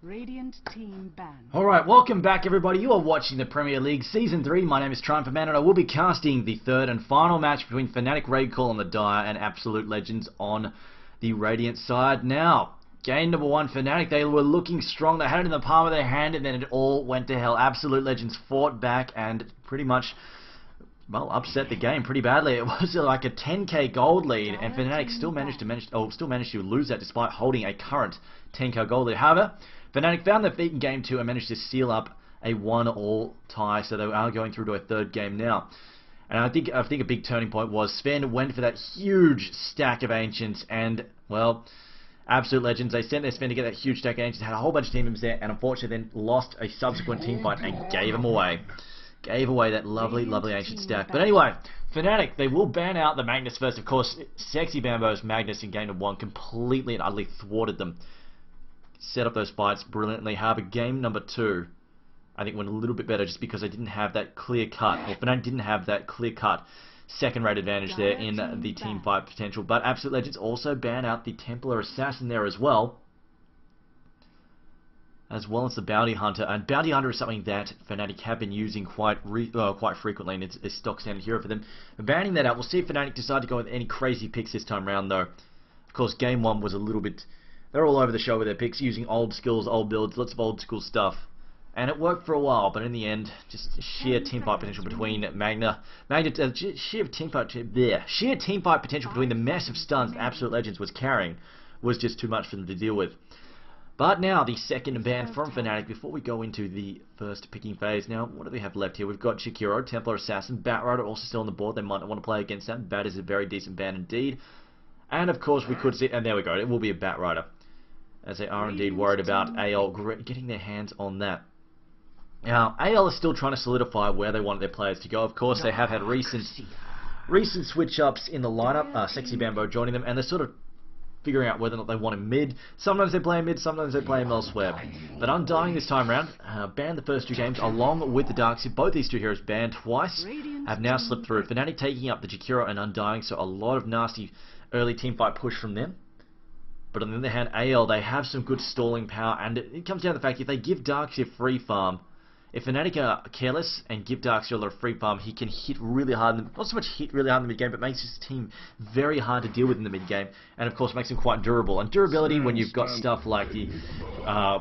Radiant team banned. Alright, welcome back everybody. You are watching the Premier League Season 3. My name is TriumphantMan and I will be casting the third and final match between Fnatic Raidcall on the Dire and Absolute Legends on the Radiant side. Now, game number 1, Fnatic, they were looking strong. They had it in the palm of their hand and then it all went to hell. Absolute Legends fought back and pretty much, well, upset the game pretty badly. It was like a 10k gold lead and Fnatic still managed to lose that despite holding a current 10k gold lead. However, Fnatic found their feet in game 2 and managed to seal up a 1-1 tie, so they are going through to a third game now. And I think a big turning point was Sven went for that huge stack of Ancients, and, well, Absolute Legends, they sent their Sven to get that huge stack of Ancients, had a whole bunch of team members there, and unfortunately then lost a subsequent team fight and gave them away. Gave away that lovely Ancient stack. But anyway, Fnatic, they will ban out the Magnus first. Of course, Sexy Bambo's Magnus in game 1 completely and utterly thwarted them. Set up those fights brilliantly. However, game number 2, I think went a little bit better just because they didn't have that clear cut, or Fnatic didn't have that clear cut second rate advantage there in the team fight potential. But Absolute Legends also ban out the Templar Assassin there as well as the Bounty Hunter. And Bounty Hunter is something that Fnatic have been using quite frequently, and it's a stock standard hero for them. Banning that out, we'll see if Fnatic decide to go with any crazy picks this time around though. Of course, game 1 was a little bit... They're all over the show with their picks, using old skills, old builds, lots of old school stuff. And it worked for a while, but in the end, just sheer teamfight potential between sheer teamfight potential between the massive stuns that Absolute Legends was carrying was just too much for them to deal with. But now, the second ban from Fnatic, before we go into the first picking phase. Now, what do we have left here? We've got Jakiro, Templar Assassin, Batrider also still on the board. They might not want to play against that. Bat is a very decent ban indeed. And of course, we could see, and there we go, it will be a Batrider, as they are indeed worried about AL getting their hands on that. Now, AL is still trying to solidify where they want their players to go. Of course, they have had recent switch-ups in the lineup, Sexy Bambo joining them, and they're sort of figuring out whether or not they want him mid. Sometimes they play him mid, sometimes they play him elsewhere. But Undying this time around, banned the first 2 games, along with the Darkseid. Both these 2 heroes banned twice, have now slipped through. Fnatic taking up the Jakiro and Undying, so a lot of nasty early teamfight push from them. But on the other hand, AL, they have some good stalling power, and it comes down to the fact if they give Darkseid free farm, if Fnatic are careless and give Darkseid a lot of free farm, he can hit really hard, not so much hit really hard in the mid game, but makes his team very hard to deal with in the mid game, and of course makes him quite durable. And durability, when you've got stuff like the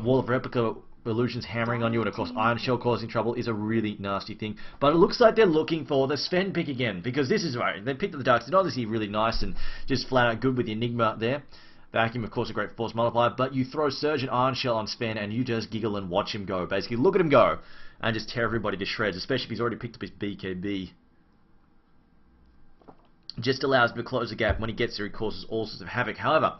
Wall of Replica illusions hammering on you, and of course Iron Shell causing trouble, is a really nasty thing. But it looks like they're looking for the Sven pick again, because this is right. They picked up the Darkseid, obviously really nice and just flat out good with the Enigma there. Vacuum, of course, a great force multiplier, but you throw Surge and Iron Shell on Sven and you just giggle and watch him go. Basically, look at him go and just tear everybody to shreds, especially if he's already picked up his BKB. Just allows him to close the gap. When he gets there, he causes all sorts of havoc. However,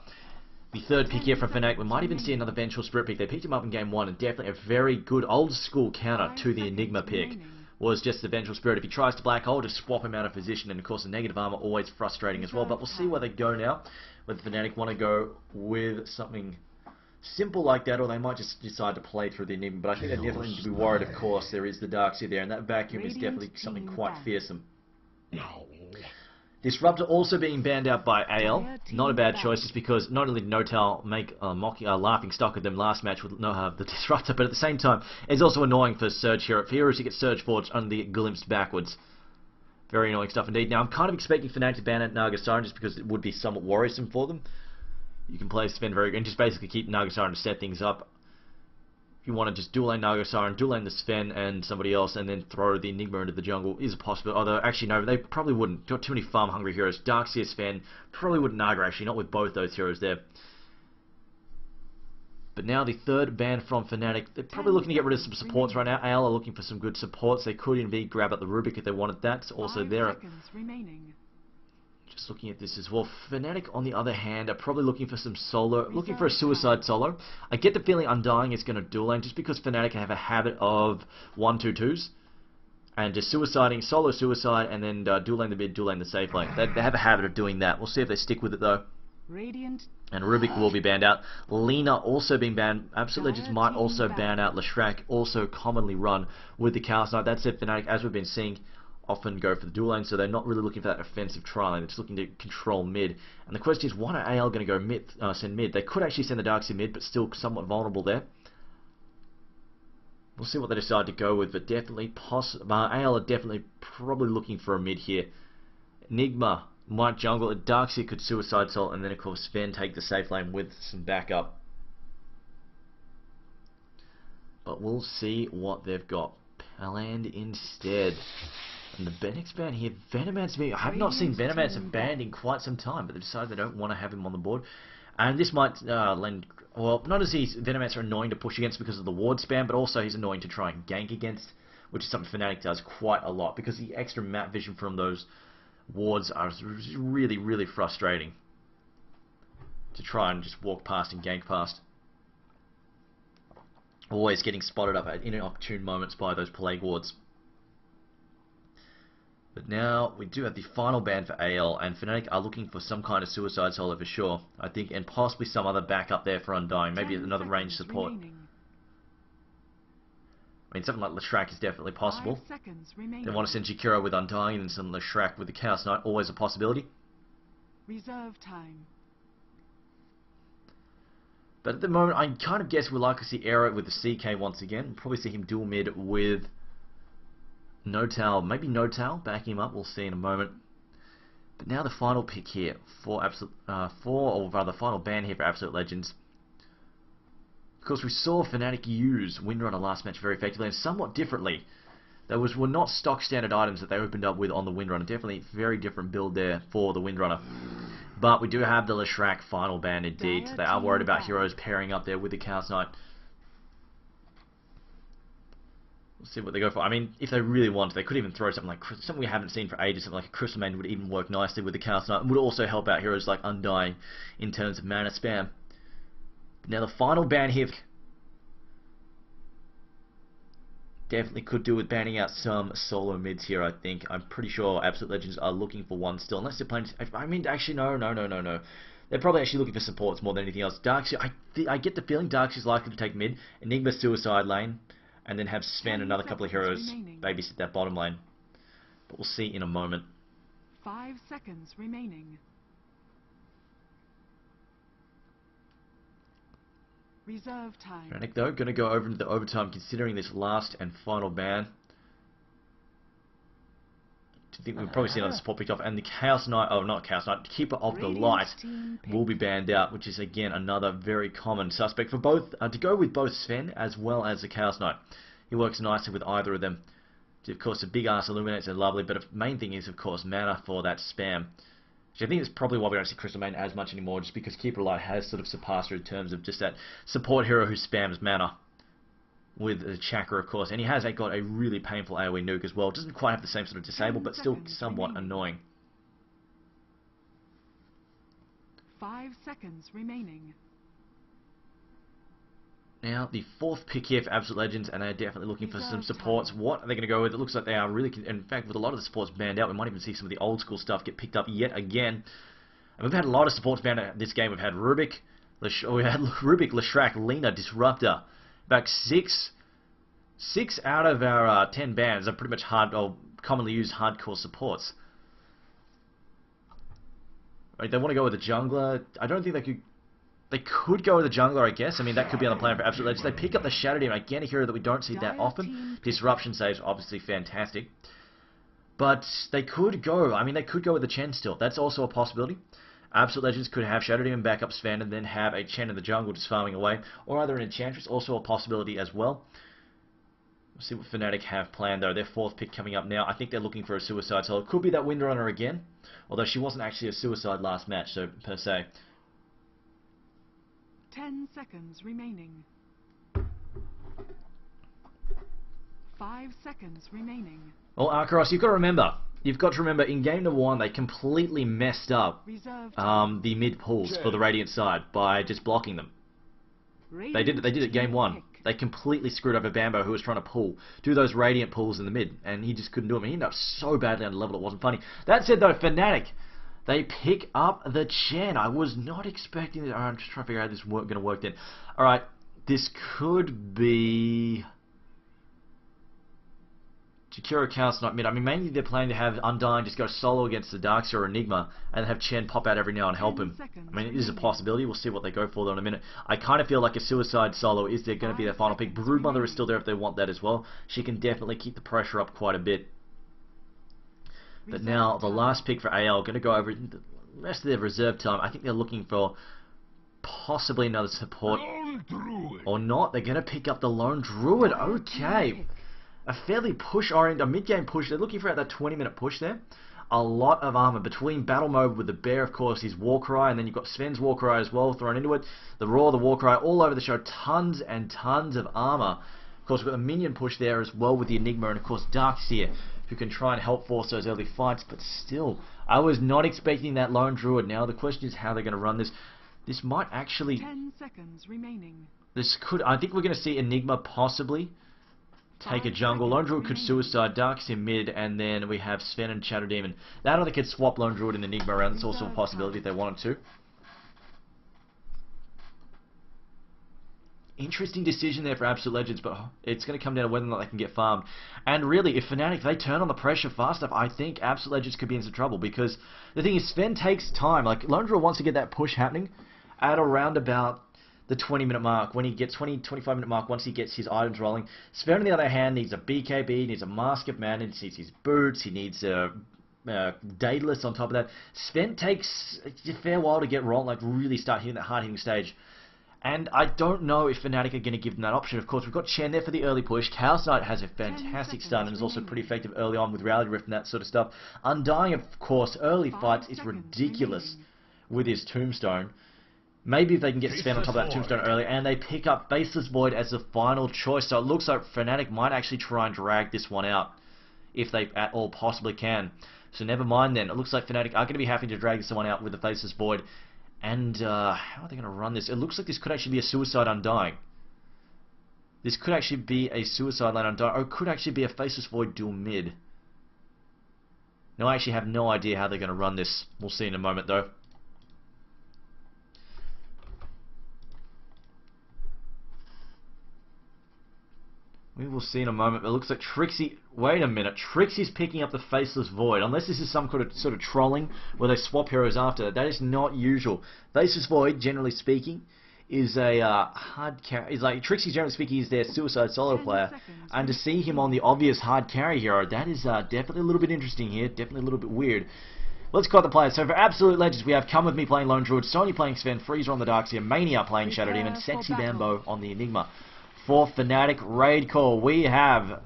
the third pick here from Fnatic, we might even see another Vengeful Spirit pick. They picked him up in game 1, and definitely a very good old-school counter to the Enigma pick was just the Vengeful Spirit. If he tries to Black Hole, just swap him out of position, and of course the negative armor always frustrating as well. But we'll see where they go now. Whether Fnatic want to go with something simple like that, or they might just decide to play through the Enigma. But I think they definitely need to be worried, of course. There is the Darkseid there, and that Vacuum is definitely something quite fearsome. Disruptor also being banned out by AL. Not a bad choice, just because not only did Notal make a laughing stock of them last match with the Disruptor, but at the same time, it's also annoying for Surge here. For heroes to get Surge Forged only glimpsed backwards. Very annoying stuff indeed. Now, I'm kind of expecting Fnatic to ban out Nagasaran just because it would be somewhat worrisome for them. You can play Sven very good and just basically keep Nagasaran to set things up. If you want to just dual lane Nagasaran, dual lane the Sven and somebody else, and then throw the Enigma into the jungle is a possibility. Although, actually, no, they probably wouldn't. Got too many farm-hungry heroes. Darkseid, Sven, probably wouldn't Naga, actually, not with both those heroes there. But now the third ban from Fnatic, they're probably looking to get rid of some supports right now. AL are looking for some good supports. They could indeed grab at the Rubik if they wanted that. It's also there. Just looking at this as well. Fnatic, on the other hand, are probably looking for some solo, looking for a suicide solo. I get the feeling Undying is going to dual lane just because Fnatic have a habit of 1-2-2s. And just suiciding, solo suicide, and then dual lane the mid, dual lane the safe lane. They have a habit of doing that. We'll see if they stick with it though. And Rubik will be banned out. Lina also being banned. Absolute Legends might also ban out Leshrac, also commonly run with the Chaos Knight. That said, Fnatic, as we've been seeing, often go for the dual lane, so they're not really looking for that offensive trial lane. They're just looking to control mid. And the question is, why are AL going to go mid? Send mid? They could actually send the Darkseid mid, but still somewhat vulnerable there. We'll see what they decide to go with, but definitely AL are definitely probably looking for a mid here. Enigma might jungle, Darkseid could suicide soul, and then of course Sven take the safe lane with some backup. But we'll see what they've got planned instead. And the Benix ban here, Venomancer, I have not seen Venomancer banned in quite some time, but they decided they don't want to have him on the board. And this might lend, well, not as he's Venomancer annoying to push against because of the ward spam, but also he's annoying to try and gank against, which is something Fnatic does quite a lot, because the extra map vision from those wards are really, really frustrating to try and just walk past and gank past. Always getting spotted up at inopportune moments by those plague wards. But now we do have the final ban for AL, and Fnatic are looking for some kind of suicide solo for sure, I think, and possibly some other backup there for Undying, maybe another range support. Remaining. I mean, something like Leshrac is definitely possible. They want to send Jakiro with Undying and some Leshrac with the Chaos Knight, always a possibility. Reserve time. But at the moment, I kind of guess we'll likely see Aero with the CK once again. We'll probably see him dual mid with Notal, maybe Notal backing him up. We'll see in a moment. But now the final pick here for final ban here for Absolute Legends. Of course, we saw Fnatic use Windrunner last match very effectively and somewhat differently. Those were not stock standard items that they opened up with on the Windrunner. Definitely a very different build there for the Windrunner. But we do have the Leshrac final ban indeed. So they are worried about heroes pairing up there with the Chaos Knight. We'll see what they go for. I mean, if they really want, they could even throw something like something we haven't seen for ages. Something like a Crystal Maiden would even work nicely with the Chaos Knight and would also help out heroes like Undying in terms of mana spam. Now the final ban here definitely could do with banning out some solo mids here, I think. I'm pretty sure Absolute Legends are looking for one still. Unless they're playing... I mean, actually, no. They're probably actually looking for supports more than anything else. Darkseid, I get the feeling Darkseid's likely to take mid. Enigma suicide lane. And then have Sven and another couple of heroes babysit that bottom lane. But we'll see in a moment. 5 seconds remaining. Reserve time. Fnatic, though, going to go over into the overtime considering this last and final ban. I think we'll probably see another support picked off. And the Chaos Knight, oh, not Chaos Knight, Keeper of the Light will be banned out, which is, again, another very common suspect for both, to go with both Sven as well as the Chaos Knight. He works nicely with either of them. Of course, the big ass illuminates are lovely, but the main thing is, of course, mana for that spam. Which I think is probably why we don't see Crystal Maiden as much anymore, just because Keeper of Light has sort of surpassed her in terms of just that support hero who spams mana. With the Chakra, of course, and he has got a really painful AoE nuke as well. Doesn't quite have the same sort of disable, but still somewhat annoying. 5 seconds remaining. Now, the fourth pick here for Absolute Legends, and they're definitely looking for some supports. What are they going to go with? It looks like they are really... In fact, with a lot of the supports banned out, we might even see some of the old school stuff get picked up yet again. And we've had a lot of supports banned out this game. We've had Rubik, Leshrac, Lina, Disruptor. Back 6 out of our 10 bans are pretty much commonly used hardcore supports. Right, they want to go with a jungler. I don't think they could. They could go with a jungler, I guess. I mean, that could be on the plan for Absolute Legends. They pick up the Shadow Demon, again, a hero that we don't see that often. Disruption saves, obviously fantastic. But they could go. I mean, they could go with the Chen still. That's also a possibility. Absolute Legends could have Shadow Demon back up Sven and then have a Chen in the jungle just farming away. Or either an Enchantress, also a possibility as well. We'll see what Fnatic have planned though. Their fourth pick coming up now. I think they're looking for a suicide, so it could be that Windrunner again. Although she wasn't actually a suicide last match, so per se. 10 seconds remaining. 5 seconds remaining. Well, Arkaros, you've got to remember, in game number 1, they completely messed up the mid pulls for the Radiant side by just blocking them. They did it game 1. They completely screwed over Bambo, who was trying to do those Radiant pulls in the mid, and he just couldn't do them. He ended up so badly on level it wasn't funny. That said, though, Fnatic, they pick up the Chen. I was not expecting it. I'm just trying to figure out how this is going to work then. Alright, this could be Jakiro Chaos Knight mid. I mean, mainly they're planning to have Undying just go solo against the Darkseer or Enigma, and have Chen pop out every now and help him. I mean, it is a possibility. We'll see what they go for though in a minute. I kind of feel like a Suicide solo is going to be their final pick. Broodmother is still there if they want that as well. She can definitely keep the pressure up quite a bit. But now, the last pick for AL, going to go over the rest of their reserve time. I think they're looking for possibly another support. Or not. They're going to pick up the Lone Druid. Okay. A fairly push-oriented, a mid-game push. They're looking for that 20-minute push there. A lot of armor between battle mode with the bear, of course, his Warcry, and then you've got Sven's Warcry as well thrown into it. The Roar, the Warcry, all over the show. Tons and tons of armor. Of course, we've got the minion push there as well with the Enigma, and of course, Darkseer, who can try and help force those early fights, but still, I was not expecting that Lone Druid. Now, the question is how they're going to run this. This might actually... 10 seconds remaining. This could... I think we're going to see Enigma possibly take a jungle. Lone Druid could Suicide, Darkseer mid, and then we have Sven and Shadow Demon. That or they could swap Lone Druid and Enigma around. That's also a possibility if they wanted to. Interesting decision there for Absolute Legends, but it's going to come down to whether or not they can get farmed. And really, if Fnatic, they turn on the pressure fast enough, I think Absolute Legends could be in some trouble, because the thing is, Sven takes time. Like, Lone Druid wants to get that push happening at around about the 20-minute mark, when he gets 25-minute mark, once he gets his items rolling. Sven, on the other hand, needs a BKB, needs a Mask of Madness, he needs his boots, he needs a Daedalus on top of that. Sven takes a fair while to get rolling, like really start hitting that hard-hitting stage. And I don't know if Fnatic are going to give them that option. Of course, we've got Chen there for the early push. Chaos Knight has a fantastic stun and is also pretty effective early on with Reality Rift and that sort of stuff. Undying, of course, early fights is ridiculous with his Tombstone. Maybe if they can get Sven on top of that Tombstone early, and they pick up Faceless Void as the final choice. So it looks like Fnatic might actually try and drag this one out, if they at all possibly can. So never mind then. It looks like Fnatic are going to be happy to drag this one out with the Faceless Void. And how are they going to run this? It looks like this could actually be a Suicide Undying. This could actually be a Suicide Lane Undying, or it could actually be a Faceless Void dual mid. Now I actually have no idea how they're going to run this. We'll see in a moment though. We will see in a moment, but it looks like Trixie... Wait a minute, Trixie's picking up the Faceless Void. Unless this is some sort of trolling where they swap heroes after. That is not usual. Faceless Void, generally speaking, is a hard carry. Is like Trixie, generally speaking, is their Suicide solo player. And to see him on the obvious hard carry hero, that is definitely a little bit interesting here. Definitely a little bit weird. Let's call the players. So for Absolute Legends, we have Come With Me playing Lone Druid, Sony playing Sven, Freezer on the Darkseer, Mania playing Shadow Demon, Sexy Bambo on the Enigma. For Fnatic Raid Call, we have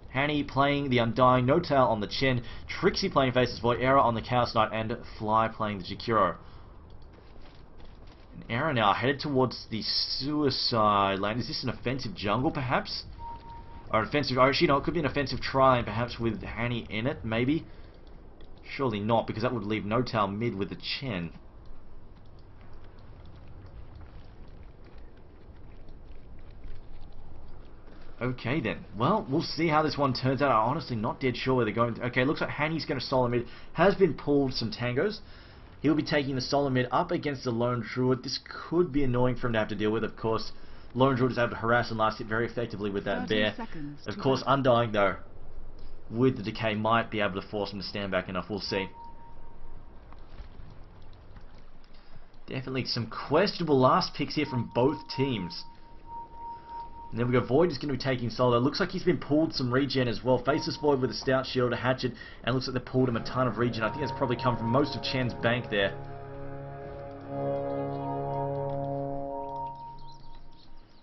Hanny playing the Undying, No Tail on the Chen, Trixie playing Faceless Void, Era on the Chaos Knight, and Fly playing the Jakiro. And Era now headed towards the Suicide Lane. Is this an offensive jungle, perhaps? Or an offensive... Or actually, no, it could be an offensive tri-lane, perhaps with Hanny in it, maybe? Surely not, because that would leave No Tail mid with the Chen. Okay then. Well, we'll see how this one turns out. I'm honestly not dead sure where they're going. Okay, looks like Hanny's going to solo mid. Has been pulled some tangos. He'll be taking the solo mid up against the Lone Druid. This could be annoying for him to have to deal with. Of course, Lone Druid is able to harass and last hit very effectively with that bear. Of course, Undying though, with the decay, might be able to force him to stand back enough. We'll see. Definitely some questionable last picks here from both teams. And then we go, Void is going to be taking solo. Looks like he's been pulled some regen as well. Faceless Void with a Stout Shield, a Hatchet, and looks like they pulled him a ton of regen. I think that's probably come from most of Chen's bank there.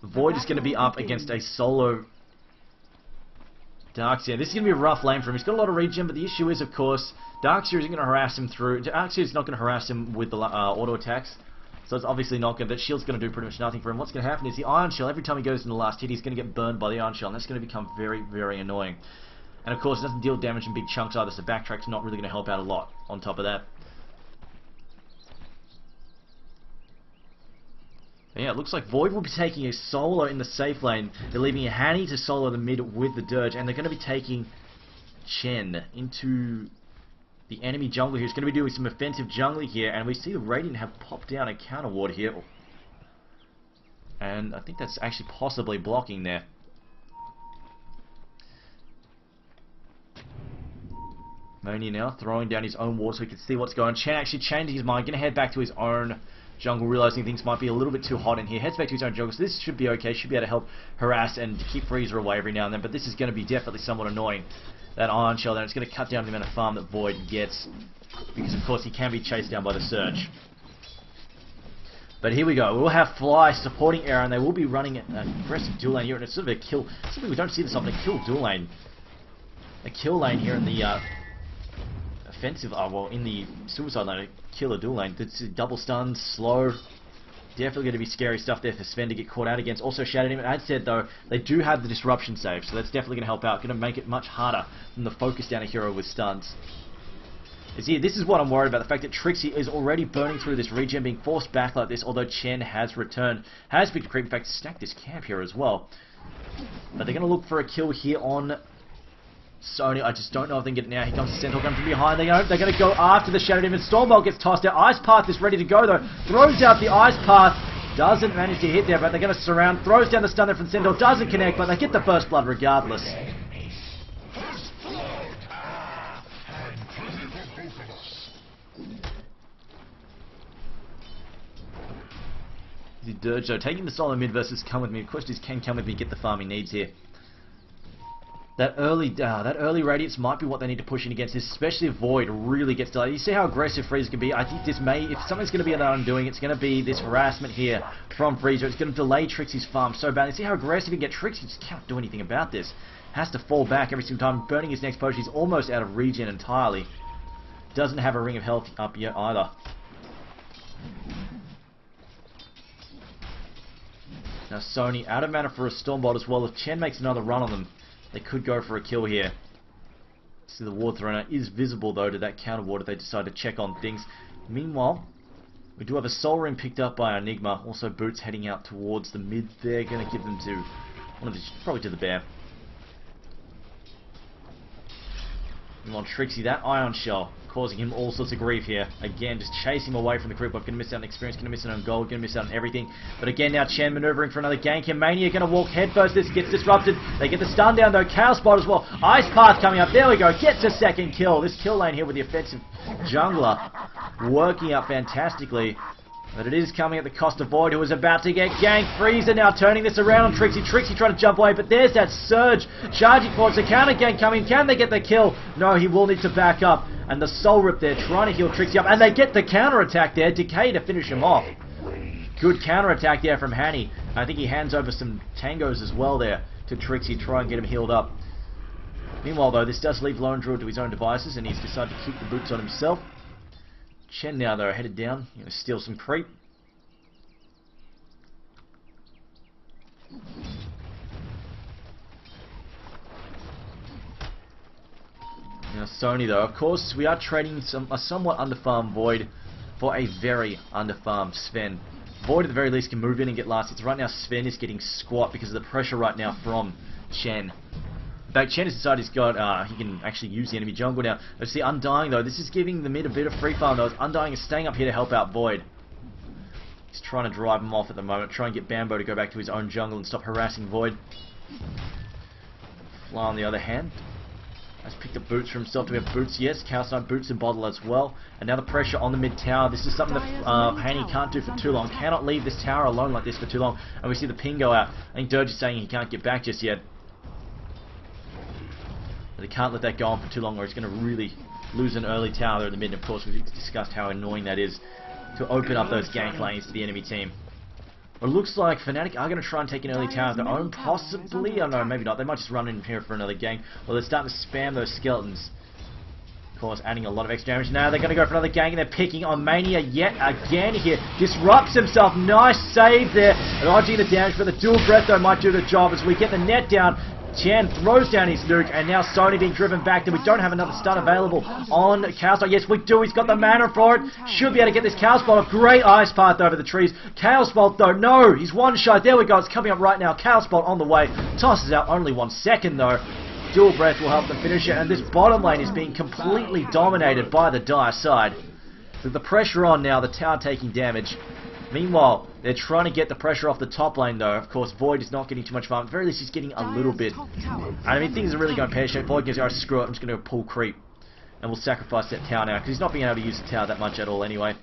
Void is going to be up against a solo Darkseer. This is going to be a rough lane for him. He's got a lot of regen, but the issue is, of course, Darkseer isn't going to harass him through... Darkseer is not going to harass him with the auto attacks. So it's obviously not going to... That shield's going to do pretty much nothing for him. What's going to happen is the Iron Shell, every time he goes in the last hit, he's going to get burned by the Iron Shell, and that's going to become very, very annoying. And of course, it doesn't deal damage in big chunks either, so backtrack's not really going to help out a lot on top of that. But yeah, it looks like Void will be taking a solo in the safe lane. They're leaving a Hanny to solo the mid with the Dirge, and they're going to be taking Chen into the enemy jungler here. He's going to be doing some offensive jungling here, and we see the Radiant have popped down a counter ward here. And I think that's actually possibly blocking there. Mania now throwing down his own wall so he can see what's going on. Chen actually changing his mind, going to head back to his own jungle, realizing things might be a little bit too hot in here. Heads back to his own jungle, so this should be okay. Should be able to help harass and keep Freezer away every now and then, but this is going to be definitely somewhat annoying. That Iron Shell there, it's going to cut down the amount of farm that Void gets, because of course he can be chased down by the Surge. But here we go, we'll have Fly supporting Air, and they will be running an aggressive dual lane here, and it's sort of a kill, something we don't see this often, a kill dual lane. A kill lane here in the offensive, well, in the suicide lane, a killer dual lane. It's double stuns, slow. Definitely going to be scary stuff there for Sven to get caught out against. Also shouted him. As said though, they do have the disruption save, so that's definitely going to help out. Going to make it much harder than the focus down a hero with stuns. See, this is what I'm worried about. The fact that Trixie is already burning through this regen, being forced back like this, although Chen has returned. Has picked a creep, in fact, stacked this camp here as well. But they're going to look for a kill here on Sony. I just don't know if they can get it now. Here comes the Centaur coming from behind. They're going to go after the Shadow Demon. Stormbolt gets tossed out. Ice Path is ready to go though. Throws out the Ice Path. Doesn't manage to hit there, but they're going to surround. Throws down the stun there from Centaur. Doesn't connect, but they get the first blood regardless. The Dirge though, taking the solo mid versus come with me. The question is, can come with me get the farm he needs here? That early radiance might be what they need to push in against this, especially if Void really gets delayed. You see how aggressive Freezer can be? I think this may, if something's going to be an undoing, it's going to be this harassment here from Freezer. It's going to delay Trixie's farm so badly. See how aggressive he can get? Trixie just can't do anything about this. Has to fall back every single time, burning his next potion. He's almost out of regen entirely. Doesn't have a Ring of Health up yet either. Now Sony out of mana for a Stormbolt as well. If Chen makes another run on them, they could go for a kill here. See the ward thrown out is visible though to that counter ward if they decide to check on things. Meanwhile, we do have a Soul Ring picked up by Enigma. Also Boots heading out towards the mid there. Going to give them to one of the, probably to the bear. Meanwhile Trixie, that Ion Shell causing him all sorts of grief here. Again, just chase him away from the creep. I'm going to miss out on experience, going to miss out on gold, going to miss out on everything. But again, now Chen maneuvering for another gank here. Mania going to walk headfirst. This gets disrupted. They get the stun down though. Chaos Spot as well. Ice Path coming up. There we go. Gets a second kill. This kill lane here with the offensive jungler working out fantastically. But it is coming at the cost of Void, who is about to get ganked. Freezer now turning this around on Trixie. Trixie trying to jump away, but there's that Surge charging forward. So counter gank coming. Can they get the kill? No, he will need to back up. And the Soul Rip there trying to heal Trixie up. And they get the counter attack there. Decay to finish him off. Good counter attack there from Hanny. I think he hands over some tangos as well there to Trixie. Try and get him healed up. Meanwhile though, this does leave Lone Druid to his own devices, and he's decided to keep the boots on himself. Chen now though headed down, going to steal some creep. Now Sony though, of course we are trading a somewhat underfarmed Void for a very underfarmed Sven. Void at the very least can move in and get last hits. Right now Sven is getting squat because of the pressure right now from Chen. In fact, Chen has decided he can actually use the enemy jungle now. Let's see Undying though. This is giving the mid a bit of free farm though. Undying is staying up here to help out Void. He's trying to drive him off at the moment. Try and get Bambo to go back to his own jungle and stop harassing Void. Fly on the other hand has picked up Boots for himself. Do we have Boots? Yes. Chaos Knight, Boots and Bottle as well. And now the pressure on the mid tower. This is something that Haney can't do for too long. Cannot leave this tower alone like this for too long. And we see the ping go out. I think Dirge is saying he can't get back just yet. But he can't let that go on for too long or he's going to really lose an early tower there in the mid. And of course we've discussed how annoying that is to open up those gank lanes to the enemy team. Well, it looks like Fnatic are going to try and take an early tower of their own, possibly. I don't know, maybe not. They might just run in here for another gank. Well, they're starting to spam those skeletons. Of course, adding a lot of extra damage. Now they're going to go for another gank, and they're picking on Mania yet again here. Disrupts himself. Nice save there. Dodging the damage, but the dual breath, though, might do the job as we get the net down. Chen throws down his nuke, and now Sony being driven back. Then we don't have another stun available on Chaos Bolt. Yes, we do. He's got the mana for it. Should be able to get this Chaos Bolt. A great Ice Path over the trees. Chaos Bolt, though, no. He's one shot. There we go. It's coming up right now. Chaos Bolt on the way. Tosses out only 1 second, though. Dual Breath will help them finish it, and this bottom lane is being completely dominated by the Dire side. With the pressure on now, the tower taking damage. Meanwhile, they're trying to get the pressure off the top lane though. Of course, Void is not getting too much farm. At the very least, he's getting a little bit. I mean, things are really going pear-shaped. Void goes, oh, screw it, I'm just going to pull creep. And we'll sacrifice that tower now, because he's not being able to use the tower that much at all anyway.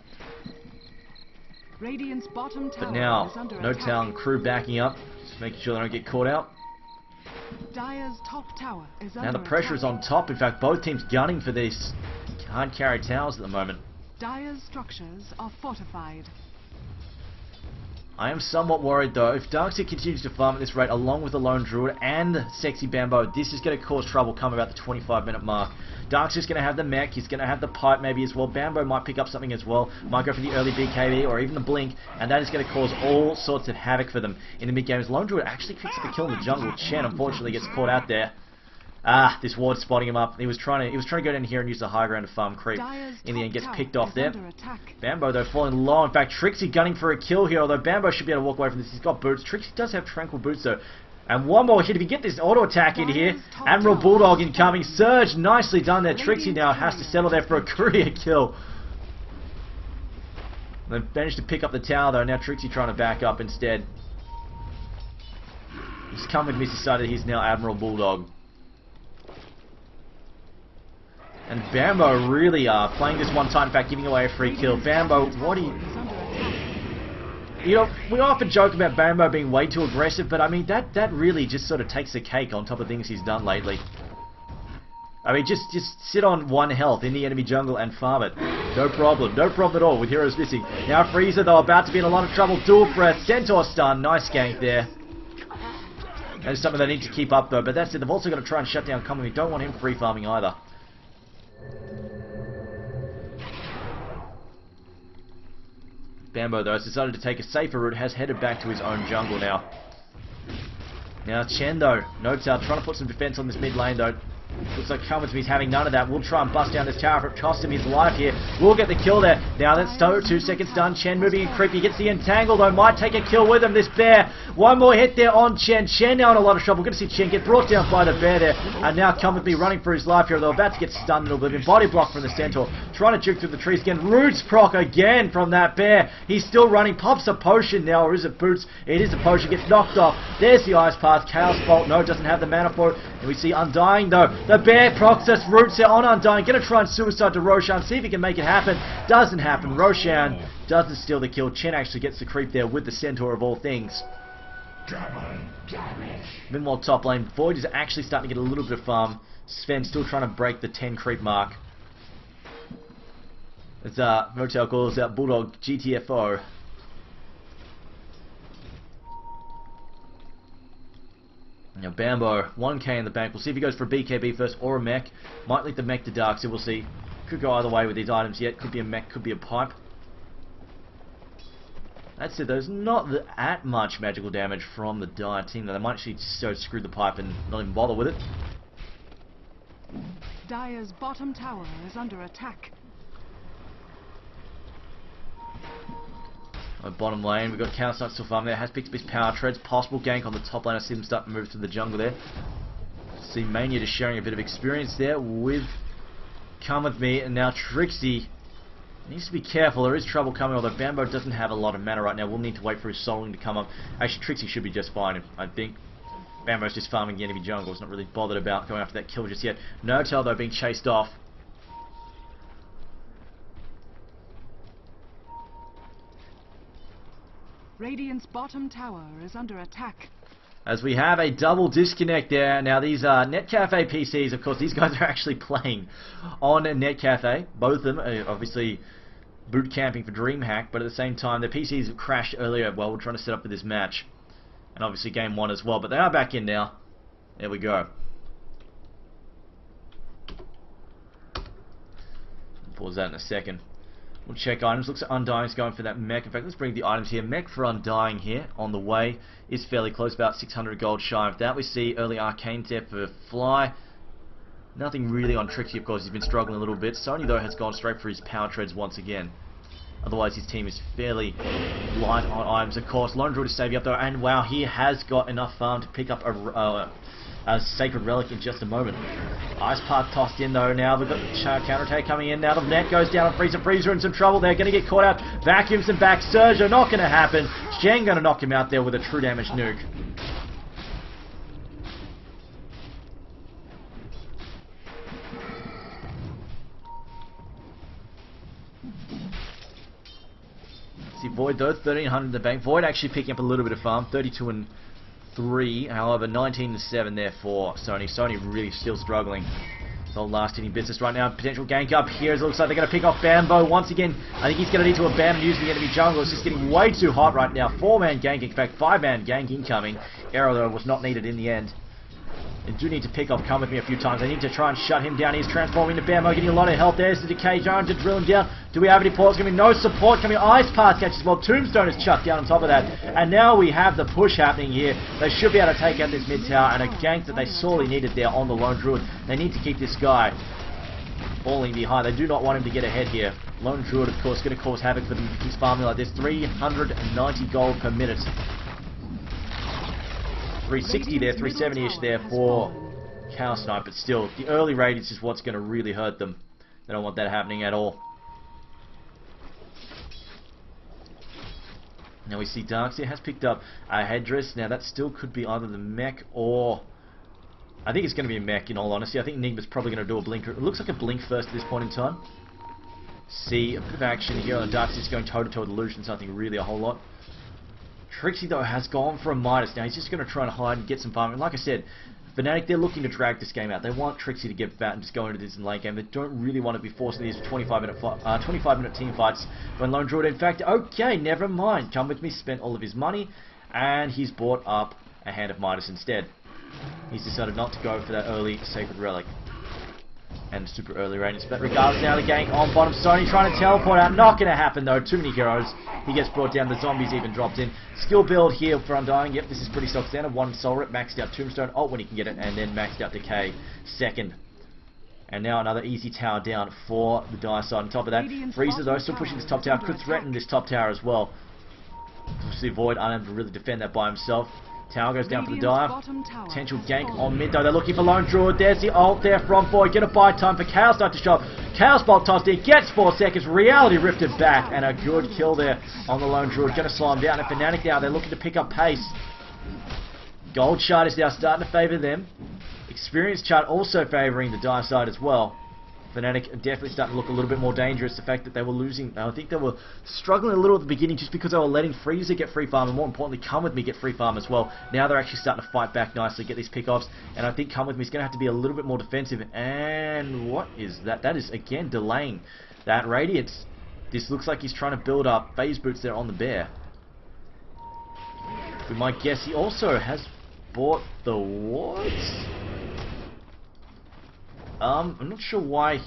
Radiant's bottom tower But now, is under no attack. tower and crew backing up, just making sure they don't get caught out. Dire's top tower is Now under the pressure is on top. In fact, both teams gunning for these hard carry towers at the moment. Dire's structures are fortified. I am somewhat worried though. If Darkseid continues to farm at this rate along with the Lone Druid and Sexy Bambo, this is going to cause trouble come about the 25-minute mark. Darkseid's going to have the mech, he's going to have the pipe maybe as well. Bambo might pick up something as well, might go for the early BKB or even the blink, and that is going to cause all sorts of havoc for them in the mid games. Lone Druid actually picks up a kill in the jungle. Chen unfortunately gets caught out there. Ah, this ward's spotting him up. He was trying to go down here and use the high ground to farm creep. In the end, gets picked off there. Bambo, though, falling low. In fact, Trixie gunning for a kill here, although Bambo should be able to walk away from this. He's got boots. Trixie does have tranquil boots, though. And one more hit. If you get this auto attack in here, Admiral Bulldog incoming. Surge, nicely done there. Trixie now has to settle there for a courier kill. They managed to pick up the tower, though. Now Trixie trying to back up instead. He's come with me, decided he's now Admiral Bulldog. And Bambo really playing this one time, in fact, giving away a free kill. Bambo, what do you... You know, we often joke about Bambo being way too aggressive, but I mean, that really just sort of takes the cake on top of things he's done lately. I mean, just sit on 1 health in the enemy jungle and farm it. No problem at all with heroes missing. Now Freezer, though, about to be in a lot of trouble. Dual threat, Centaur stun, nice gank there. That is something they need to keep up, though, but that's it. They've also got to try and shut down Common. We don't want him free farming either. Bambo, though, has decided to take a safer route, has headed back to his own jungle now. Now Chen, though, notes out, trying to put some defense on this mid lane, though. Looks like Cummins having none of that. We'll try and bust down this tower if it costs him his life here. We'll get the kill there. Now that's 2 seconds done. Chen moving in creepy. Gets the entangle though. Might take a kill with him, this bear. One more hit there on Chen. Chen now in a lot of trouble. We're going to see Chen get brought down by the bear there. And now Cummins running for his life here. They're about to get stunned in oblivion. Body block from the Centaur. Trying to juke through the trees again. Roots proc again from that bear. He's still running. Pops a potion now. Or is it boots? It is a potion. Gets knocked off. There's the ice path. Chaos Bolt. No, doesn't have the mana for it. And we see Undying though. The bear procs us. Roots there on Undying. Gonna try and suicide to Roshan. See if he can make it happen. Doesn't happen. Roshan doesn't steal the kill. Chen actually gets the creep there with the Centaur of all things. Meanwhile, top lane, Void is actually starting to get a little bit of farm. Sven still trying to break the 10 creep mark. As Motel calls out Bulldog GTFO. Now Bambo, 1k in the bank. We'll see if he goes for a BKB first or a mech. Might lead the mech to Dark, so we'll see. Could go either way with these items yet. Could be a mech, could be a pipe. That's it, there's not that much magical damage from the Dire team. They might actually just screw the pipe and not even bother with it. Dire's bottom tower is under attack. Bottom lane, we've got Counter-Strike still farming there. Has picked up his power treads. Possible gank on the top lane. I see them start to move through the jungle there. See Mania just sharing a bit of experience there with Come With Me. And now Trixie needs to be careful. There is trouble coming, although Bambo doesn't have a lot of mana right now. We'll need to wait for his soloing to come up. Actually, Trixie should be just fine, I think. Bambo's just farming the enemy jungle. He's not really bothered about going after that kill just yet. No-Tail, though, being chased off. Radiant's bottom tower is under attack. As we have a double disconnect there. Now these Netcafe PCs, of course, these guys are actually playing on Netcafe. Both of them are obviously boot camping for DreamHack, but at the same time their PCs crashed earlier while we're trying to set up for this match. And obviously game 1 as well, but they are back in now. There we go. Pause that in a second. We'll check items. Looks like Undying's going for that mech. In fact, let's bring the items here. Mech for Undying here on the way is fairly close, about 600 gold shy of that. We see early arcanes there for Fly. Nothing really on Trixie, of course. He's been struggling a little bit. Sony, though, has gone straight for his power treads once again. Otherwise, his team is fairly light on items, of course. Lone Druid is saving up, though, and wow, he has got enough farm to pick up a Sacred Relic in just a moment. Ice Path tossed in though now. We've got the counter-attack coming in now. The net goes down on Freezer. Freezer in some trouble. They're going to get caught out. Vacuums and back. Surge are not going to happen. Shen going to knock him out there with a true damage nuke. Void though, 1300 in the bank. Void actually picking up a little bit of farm, 32 and 3. However, 19 and 7 there for Sony. Sony really still struggling. All last hitting business right now. Potential gank up here. It looks like they're going to pick off Bambo once again. I think he's going to need to abandon using the enemy jungle. It's just getting way too hot right now. 4-man gank, in fact 5-man gank incoming. Arrow though was not needed in the end. They do need to pick off Come With Me a few times. They need to try and shut him down. He's transforming into Bambo, getting a lot of health. There's the decay zone to drill him down. Do we have any ports? Going to be no support coming. Ice Path catches well. Tombstone is chucked down on top of that. And now we have the push happening here. They should be able to take out this mid tower, and a gank that they sorely needed there on the Lone Druid. They need to keep this guy falling behind. They do not want him to get ahead here. Lone Druid, of course, going to cause havoc for them if he's farming like this. 390 gold per minute. 360 there, 370-ish there for Chaos Knight, but still, the early raid is just what's going to really hurt them. They don't want that happening at all. Now we see Darkseer has picked up a headdress. Now that still could be either the mech or... I think it's going to be a mech, in all honesty. I think Enigma's probably going to do a blinker. It looks like a blink first at this point in time. See a bit of action here on Darkseer's going toe-to-toe with Illusion, nothing really a whole lot. Trixie though has gone for a Midas. Now he's just going to try and hide and get some farm. And like I said, Fnatic, they're looking to drag this game out. They want Trixie to get fat and just go into this in late game. They don't really want to be forcing these 25-minute team fights when Lone Druid. In fact, okay, never mind. Come With Me spent all of his money, and he's bought up a Hand of Midas instead. He's decided not to go for that early Sacred Relic and super early range. But regardless, now the gank on bottom. Sony trying to teleport out. Not going to happen though. Too many heroes. He gets brought down. The zombies even dropped in. Skill build here for Undying. Yep, this is pretty stock standard. 1 Soul Rip, maxed out Tombstone. Ult when he can get it, and then maxed out Decay second. And now another easy tower down for the Dire side. On top of that, Freezer though still pushing this top tower. Could threaten this top tower as well. Obviously Void unable to really defend that by himself. Tower goes down for the dive. Potential gank on mid though. They're looking for Lone Druid. There's the ult there from Void. Gonna buy time for Chaos Knight to show up. Chaos Bolt tossed in. Gets 4 seconds. Reality ripped it back. And a good kill there on the Lone Druid. Gonna slow him down. And Fnatic now, they're looking to pick up pace. Gold Shard is now starting to favour them. Experience chart also favouring the Dire side as well. Fnatic definitely starting to look a little bit more dangerous. The fact that they were losing, I think they were struggling a little at the beginning just because they were letting Freezer get free farm, and more importantly, Come With Me get free farm as well. Now they're actually starting to fight back nicely, get these pickoffs, and I think Come With Me is going to have to be a little bit more defensive. And what is that? That is again delaying that Radiance. This looks like he's trying to build up phase boots there on the bear. We might guess he also has bought the wards. I'm not sure why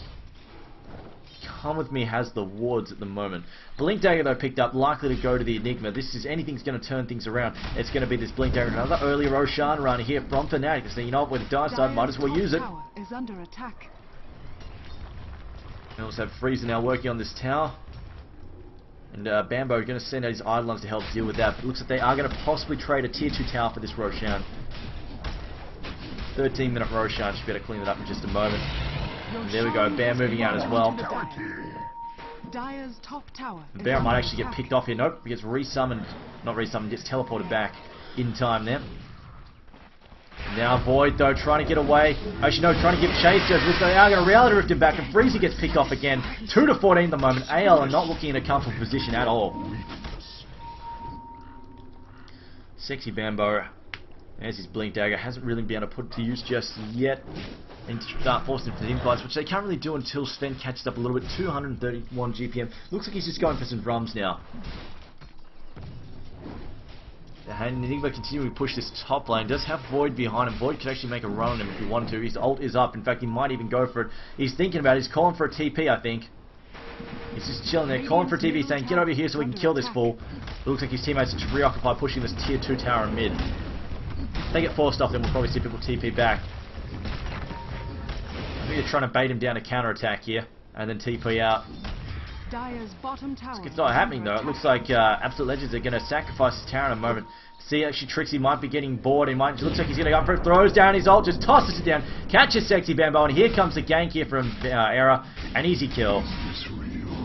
Come With Me has the wards at the moment. Blink Dagger though picked up, likely to go to the Enigma. This is anything's going to turn things around. It's going to be this Blink Dagger. Another early Roshan run here from Fnatic. So you know what, with the Dire side, might as well use it. Is under attack. We also have Freezer now working on this tower. And Bambo going to send out his Eidolons to help deal with that. But it looks like they are going to possibly trade a tier 2 tower for this Roshan. 13-minute Roshan, should be able to clean it up in just a moment. And there we go, Bear moving out as well. Dire's top tower. Bear might actually get picked off here. Nope, he gets resummoned. Not resummoned, gets teleported back in time there. Now Void though, trying to get away. Actually no, trying to give chase. They are going to reality rift him back, and Freezer gets picked off again. 2 to 14 at the moment. AL are not looking in a comfortable position at all. Sexy Bambo. There's his Blink Dagger. Hasn't really been able to put it to use just yet. And start forcing him for the infights, which they can't really do until Sven catches up a little bit. 231 GPM. Looks like he's just going for some drums now. And Enigma continuing to push this top lane. Does have Void behind him. Void could actually make a run on him if he wanted to. His ult is up. In fact, he might even go for it. He's thinking about it. He's calling for a TP, I think. He's just chilling there, calling for a TP, saying, get over here so we can kill this fool. It looks like his teammates are just preoccupied pushing this tier 2 tower in mid. If they get forced off, then we'll probably see people TP back. I think they're trying to bait him down to counter-attack here, and then TP out. Dire's bottom tower. It's not happening though. It looks like Absolute Legends are going to sacrifice his tower in a moment. See, actually Trixie might be getting bored. He might. It looks like he's going to go for it. Throws down his ult, just tosses it down. Catches Sexy Bambo, and here comes the gank here from Era. An easy kill.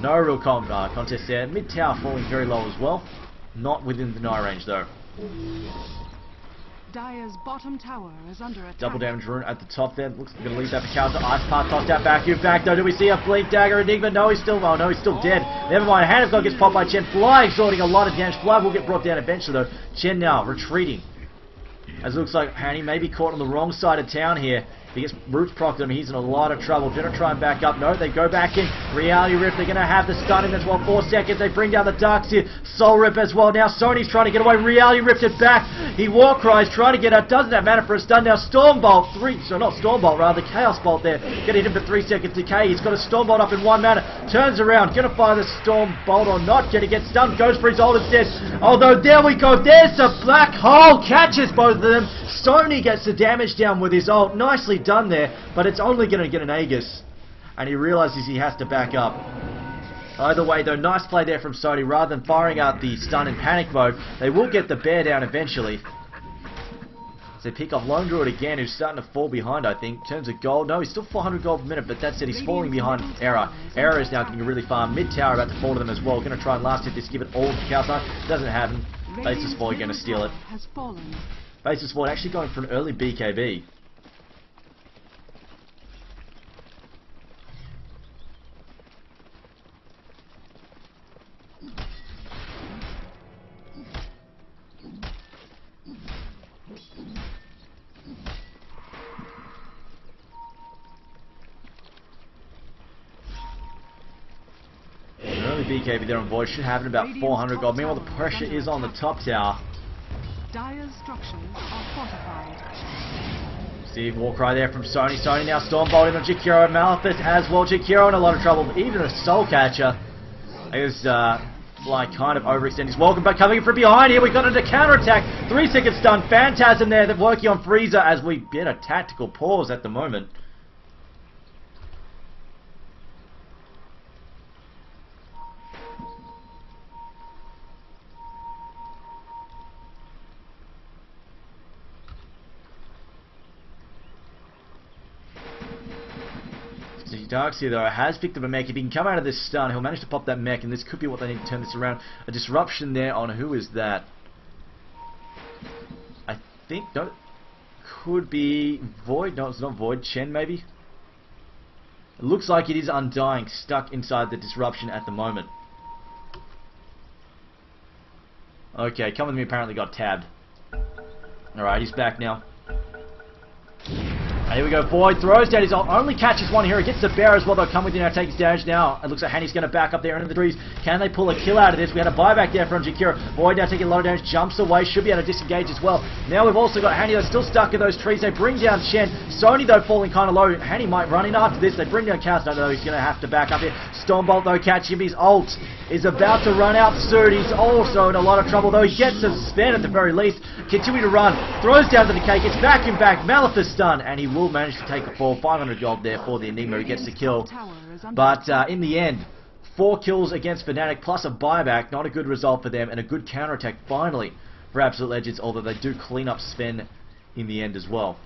No real contest there. Mid tower falling very low as well. Not within the deny range though. Dire's bottom tower is under attack. Double damage rune at the top there. Looks like we're going to leave that for counter. Ice Path tossed out vacuum back though. Do we see a Blink Dagger Enigma? No, he's still, oh no, he's still dead. Never mind. Hand of God gets popped by Chen. Fly extorting a lot of damage. Fly will get brought down eventually though. Chen now retreating. As it looks like Hanny may be caught on the wrong side of town here. If he gets Roots procced him, he's in a lot of trouble. Gonna try and back up. No, they go back in. Reality Rift, they're gonna have the stun in as well. 4 seconds, they bring down the Darks here. Soul Rip as well. Now Sony's trying to get away. Reality Rifted back. He War Cries, trying to get out. Doesn't have mana for a stun. Now Stormbolt, not Stormbolt, rather, Chaos Bolt there. Gonna hit him for 3 seconds decay. He's got a Stormbolt up in 1 mana. Turns around, gonna fire the Stormbolt or not. Gonna get stunned. Goes for his ult instead. Although, there we go. There's a black hole. Catches both of them. Sony gets the damage down with his ult. Nicely done there, but it's only going to get an Aegis. And he realizes he has to back up. Either way, though, nice play there from Sony. Rather than firing out the stun in panic mode, they will get the bear down eventually. So they pick off Lone Druid again, who's starting to fall behind, I think. In terms of gold, no, he's still 400 gold per minute, but that said, he's falling behind Era. Era is now getting really far. Mid-tower about to fall to them as well. Going to try and last hit this, give it all to Calcite. Doesn't happen. Basis Void going to steal it. Basis Void actually going for an early BKB. BKB there on Void should have it about 400 gold. Meanwhile, the pressure is on the top tower. Dire's structures are fortified. See Warcry there from Sony. Sony now Stormbolt in on Jakiro and Malphite as well. Jakiro in a lot of trouble. Even a Soul Catcher is like kind of overextending his welcome, but coming from behind here, we got into counter-attack. 3 seconds stun. Phantasm there, that working on Frieza as we get a tactical pause at the moment. Darkseer though has picked up a mech. If he can come out of this stun, he'll manage to pop that mech, and this could be what they need to turn this around. A disruption there on who is that? I think no, could be Void. No, it's not Void. Chen maybe. It looks like it is Undying, stuck inside the disruption at the moment. Okay, Come With Me apparently got tabbed. Alright, he's back now. And here we go, Void throws down his ult, only catches one here, gets the bear as well, they'll come with you now, takes damage now. It looks like Hanny's going to back up there into the trees. Can they pull a kill out of this? We had a buyback there from Jakiro. Void now taking a lot of damage, jumps away, should be able to disengage as well. Now we've also got Hanny that's still stuck in those trees. They bring down Chen. Sony though falling kind of low. Hanny might run in after this. They bring down Chaos. No, he's going to have to back up here. Stormbolt though catch him. His ult is about to run out soon. He's also in a lot of trouble though. He gets a spin at the very least. Continue to run. Throws down to the cake. Gets back and back. Malphite stun. And he will manage to take a fall. 500 gold there for the Enigma. He gets the kill. But in the end, 4 kills against Fnatic plus a buyback. Not a good result for them. And a good counterattack finally for Absolute Legends. Although they do clean up Sven in the end as well.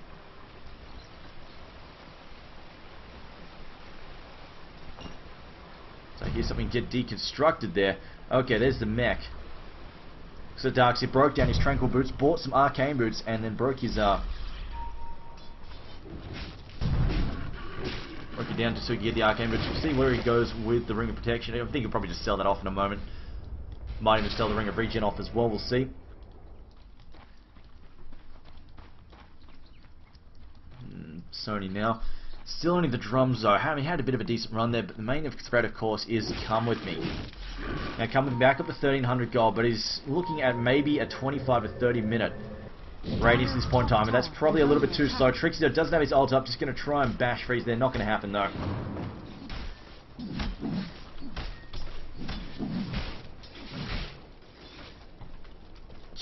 So here's something get deconstructed there. Okay, there's the mech. So Darkseer broke down his Tranquil Boots, bought some Arcane Boots, and then broke his broke it down just so he could get the Arcane Boots. We'll see where he goes with the Ring of Protection. I think he'll probably just sell that off in a moment. Might even sell the Ring of Regen off as well, we'll see. Sony now. Still only the drums though. He had a bit of a decent run there, but the main threat of course is Come With Me. Now Come With Me back up to 1300 gold, but he's looking at maybe a 25 to 30 minute radius at this point in time, and that's probably a little bit too slow. Trixie though doesn't have his ult up, just going to try and bash freeze there. Not going to happen though.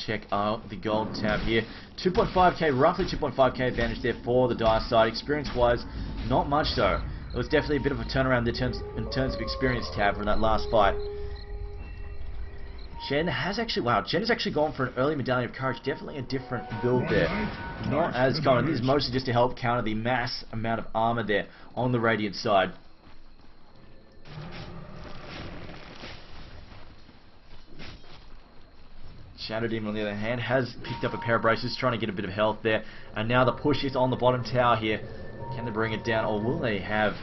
Check out the gold tab here. 2.5k, roughly 2.5k advantage there for the Dire side. Experience-wise, not much though. It was definitely a bit of a turnaround in terms of experience tab from that last fight. Chen has actually, wow, Chen has actually gone for an early Medallion of Courage. Definitely a different build there. Not as common. This is mostly just to help counter the mass amount of armor there on the Radiant side. Shadow Demon, on the other hand, has picked up a pair of braces, trying to get a bit of health there. And now the push is on the bottom tower here. Can they bring it down, or will they have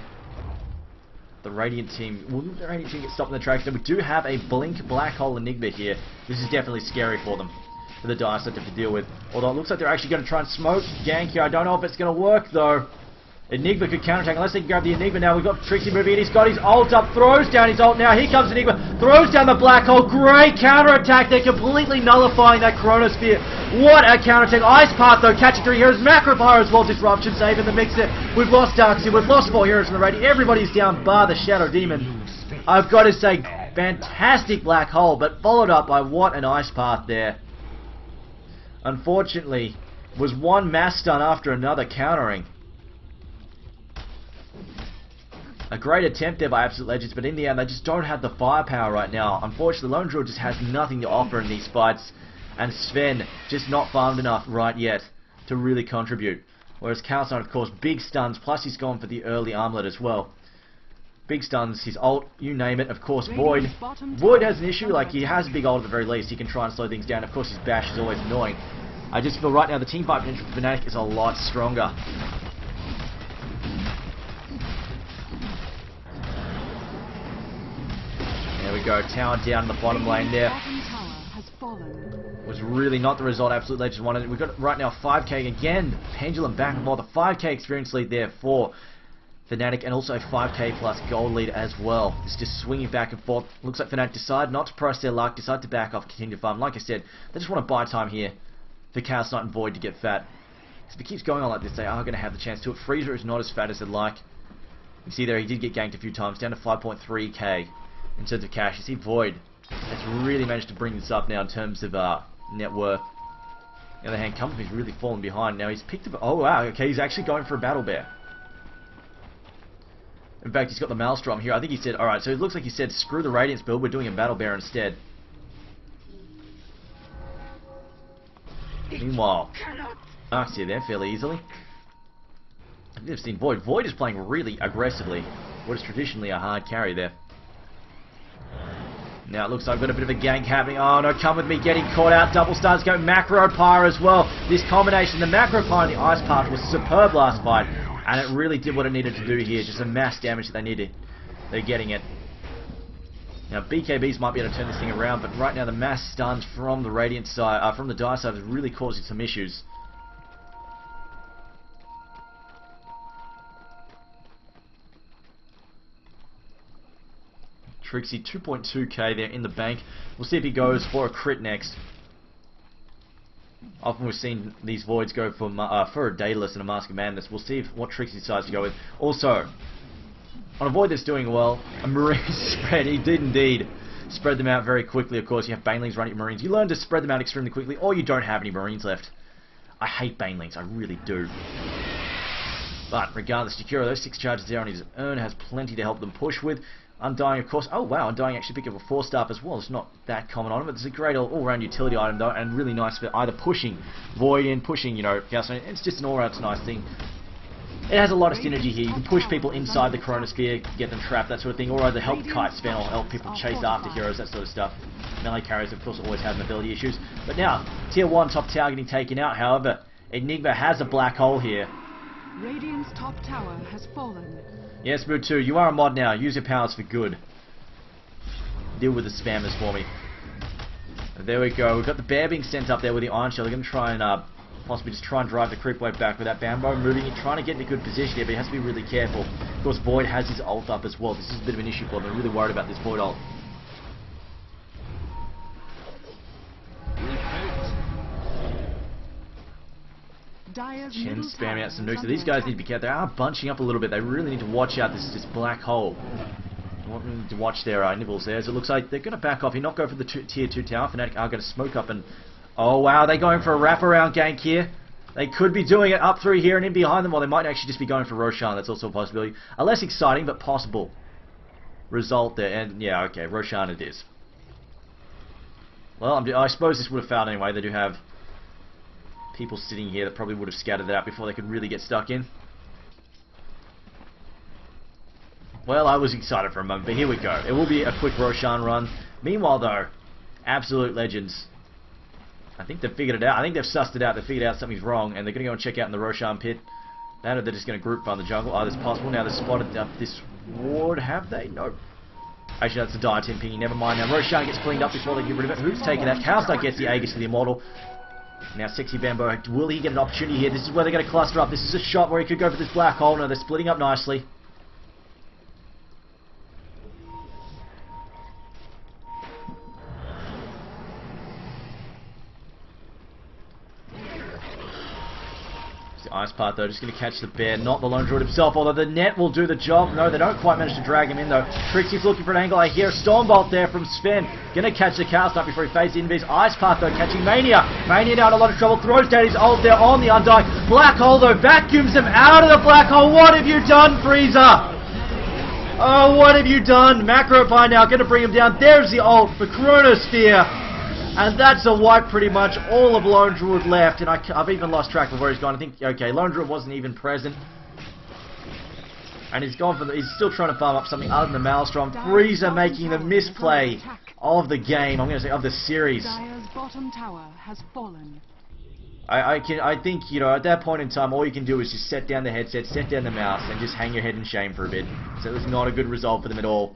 the Radiant team? Will the Radiant team get stopped in the tracks? And we do have a Blink Black Hole Enigma here. This is definitely scary for them, for the Dice to have to deal with. Although it looks like they're actually going to try and smoke gank here. I don't know if it's going to work, though. Enigma could counterattack unless they can grab the Enigma now. We've got Trixie moving in. He's got his ult up, throws down his ult now. Here comes Enigma, throws down the black hole. Great counterattack. They're completely nullifying that Chronosphere. What a counterattack. Ice Path though, catching 3 heroes. Macro Pyro as well. Disruption save in the mix there. We've lost Darkseid. We've lost 4 heroes from the Radiant. Everybody's down bar the Shadow Demon. I've got to say, fantastic black hole, but followed up by what an Ice Path there. Unfortunately, was one mass stun after another countering. A great attempt there by Absolute Legends, but in the end they just don't have the firepower right now. Unfortunately, Lone Drill just has nothing to offer in these fights, and Sven just not farmed enough right yet to really contribute. Whereas Calcine, of course, big stuns, plus he's gone for the early armlet as well. Big stuns, his ult, you name it. Of course, Void. Void has an issue, like he has a big ult at the very least. He can try and slow things down. Of course, his bash is always annoying. I just feel right now the team fight potential for Fnatic is a lot stronger. There we go, tower down in the bottom lane there. Was really not the result Absolute Legends wanted. We've got right now 5k again. Pendulum back and forth. A 5k experience lead there for Fnatic, and also a 5k plus gold lead as well. It's just swinging back and forth. Looks like Fnatic decide not to press their luck, decide to back off, continue to farm. Like I said, they just want to buy time here for Chaos Knight and Void to get fat. If it keeps going on like this, they are going to have the chance to it. Freezer is not as fat as they'd like. You see there, he did get ganked a few times, down to 5.3k. In terms of cash. You see Void has really managed to bring this up now in terms of net worth. On the other hand, Company's really fallen behind. Now he's picked up... Oh wow, okay, he's actually going for a Battle Bear. In fact, he's got the Maelstrom here. I think he said, alright, so it looks like he said, screw the Radiance build, we're doing a Battle Bear instead. Meanwhile, Ark's here there fairly easily. I think they've seen Void. Void is playing really aggressively. What is traditionally a hard carry there. Now it looks like I've got a bit of a gank happening. Oh no, come with me, getting caught out. Double stars go Macro Pyre as well. This combination, the Macro Pyre and the Ice Path was superb last fight. And it really did what it needed to do here. Just a mass damage that they needed. They're getting it. Now BKBs might be able to turn this thing around, but right now the mass stuns from the Radiant side, from the Dice side is really causing some issues. Trixie, 2.2k there in the bank. We'll see if he goes for a crit next. Often we've seen these Voids go for a Daedalus and a Mask of Madness. We'll see what Trixie decides to go with. Also, on a Void that's doing well, a Marine spread. He did indeed spread them out very quickly. Of course, you have Banelings running Marines. You learn to spread them out extremely quickly, or you don't have any Marines left. I hate Banelings, I really do. But regardless, Jakiro, those 6 charges there on his own has plenty to help them push with. Undying, of course. Oh wow, Undying actually picked up a 4-star as well. It's not that common on him, but it's a great all-round utility item though, and really nice for either pushing Void in, pushing, you know, Chaos Knight. It's just an all-round nice thing. It has a lot of synergy here. You can push people inside the Chronosphere, get them trapped, that sort of thing, or either help kite spin or help people chase after heroes, that sort of stuff. Melee carriers, of course, always have mobility issues. But now, Tier 1 top tower getting taken out, however, Enigma has a black hole here. Radiant's top tower has fallen. Yes, Mood 2, you are a mod now. Use your powers for good. Deal with the spammers for me. There we go. We've got the bear being sent up there with the Iron Shell. They're going to try and possibly just try and drive the creep wave back with that Bambo moving and trying to get in a good position here, but he has to be really careful. Of course, Void has his ult up as well. This is a bit of an issue for them. I'm really worried about this Void ult. Chen spamming out some nukes. So these guys need to be careful. They are bunching up a little bit. They really need to watch out. This is this black hole. Want to watch their nibbles there. So it looks like they're going to back off. He's not go for the tier 2 tower. Fnatic are going to smoke up and... Oh wow, they're going for a wraparound gank here. They could be doing it up through here and in behind them, or they might actually just be going for Roshan. That's also a possibility. A less exciting but possible result there. And yeah, okay, Roshan it is. Well, I suppose this would have found anyway. They do have people sitting here that probably would have scattered that out before they could really get stuck in. Well, I was excited for a moment, but here we go. It will be a quick Roshan run. Meanwhile, though, Absolute Legends I think they've figured it out. I think they've sussed it out. They've figured out something's wrong, and they're going to go and check out in the Roshan pit. That or they're just going to group farm the jungle. Oh, that's possible. Now they've spotted up this ward. Have they? Nope. Actually, that's a dire team pinging. Never mind. Now Roshan gets cleaned up before they get rid of it. Who's taking that? Cowstar gets the Aegis for the Immortal. Now Sexy Bambo, will he get an opportunity here? This is where they're going to cluster up. This is a shot where he could go for this black hole. No, they're splitting up nicely. Ice Path though, just going to catch the bear, not the Lone Druid himself, although the net will do the job. No, they don't quite manage to drag him in though. Trixie's looking for an angle. I hear a Stormbolt there from Sven. Going to catch the cow snipe before he fades the invis. Ice Path though, catching Mania. Mania now in a lot of trouble, throws down his ult there on the Undying. Black Hole though, vacuums him out of the Black Hole. What have you done, Frieza? Oh, what have you done? Macropie now, going to bring him down. There's the ult for Chronosphere. And that's a wipe pretty much. All of Lone Druid left, and I've even lost track of where he's gone. I think, okay, Lone Druid wasn't even present. And he's gone for he's still trying to farm up something other than the Maelstrom. Frieza making the misplay of the game, I'm going to say of the series. Dire's bottom tower has fallen. I think, you know, at that point in time, all you can do is just set down the headset, set down the mouse, and just hang your head in shame for a bit. So it was not a good result for them at all.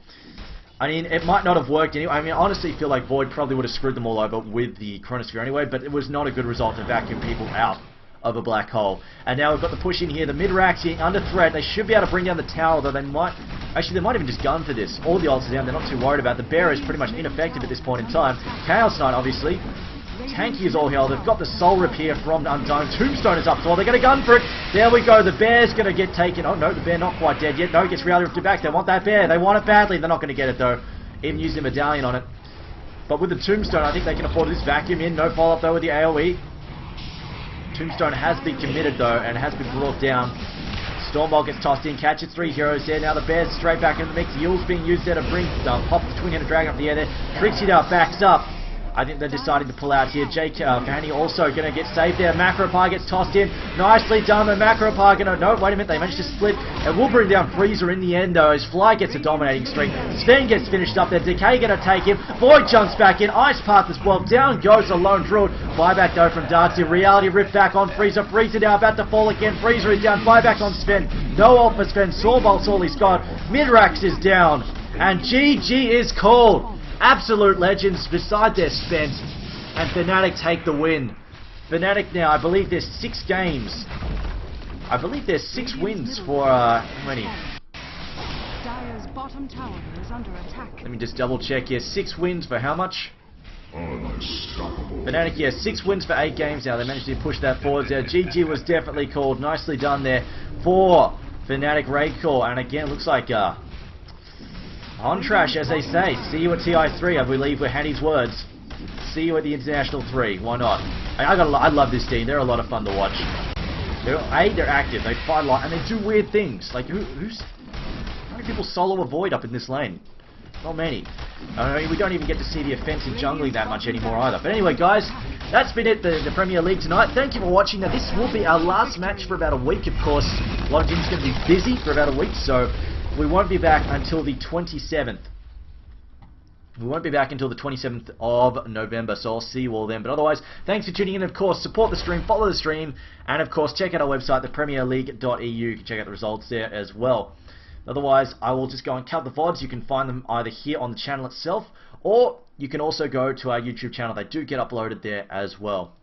I mean, it might not have worked anyway. I mean, I honestly feel like Void probably would have screwed them all over with the Chronosphere anyway, but it was not a good result to vacuum people out of a black hole. And now we've got the push in here. The mid-racks here under threat. They should be able to bring down the tower, though they might... Actually, they might even just gun for this. All the ults are down. They're not too worried about. The bear is pretty much ineffective at this point in time. Chaos Knight, obviously. Tanky is all hell. They've got the Soul Rip here from Undying. Tombstone is up, so they're going to gun for it. There we go. The bear's going to get taken. Oh, no, the bear not quite dead yet. No, he gets reality ripped back. They want that bear. They want it badly. They're not going to get it, though. Even using a medallion on it. But with the Tombstone, I think they can afford this vacuum in. No follow-up, though, with the AoE. Tombstone has been committed, though, and has been brought down. Stormbolt gets tossed in, catches 3 heroes there. Now the bear's straight back in the mix. Yule's being used there to bring pop the Twin-Headed Dragon up the air there. Trixie now backs up. I think they're deciding to pull out here. Fanny also going to get saved there. Macropie gets tossed in. Nicely done. The Macropie going to... No, wait a minute. They managed to split. It will bring down Freezer in the end, though, as Fly gets a dominating streak. Sven gets finished up there. Decay going to take him. Void jumps back in. Ice Path as well. Down goes the Lone Druid. Buyback, though, from Darkseer. Reality ripped back on Freezer. Freezer now about to fall again. Freezer is down. Buyback on Sven. No ult for Sven. Sawbolt's all he's got. Midrax is down. And GG is called. Absolute legends beside their spent. And Fnatic take the win. Fnatic now, I believe there's 6 games. I believe there's 6 wins for, how many? Dire's bottom tower is under attack. Let me just double check here. 6 wins for how much? Fnatic, yeah, 6 wins for 8 games now. They managed to push that forward there. GG was definitely called. Nicely done there for Fnatic Raidcore. And again, looks like, on trash, as they say. See you at TI3, I believe, were Hatty's words. See you at the International 3. Why not? I love this team. They're a lot of fun to watch. They're active. They fight a lot, and they do weird things. Like, how many people solo avoid up in this lane? Not many. I mean, we don't even get to see the offensive jungling that much anymore either. But anyway, guys, that's been it, the Premier League tonight. Thank you for watching. Now, this will be our last match for about a week, of course. A lot of teams going to be busy for about a week, so we won't be back until the 27th. We won't be back until the 27th of November, so I'll see you all then. But otherwise, thanks for tuning in. Of course, support the stream, follow the stream, and of course, check out our website, thepremierleague.eu. You can check out the results there as well. Otherwise, I will just go and cut the VODs. You can find them either here on the channel itself, or you can also go to our YouTube channel. They do get uploaded there as well.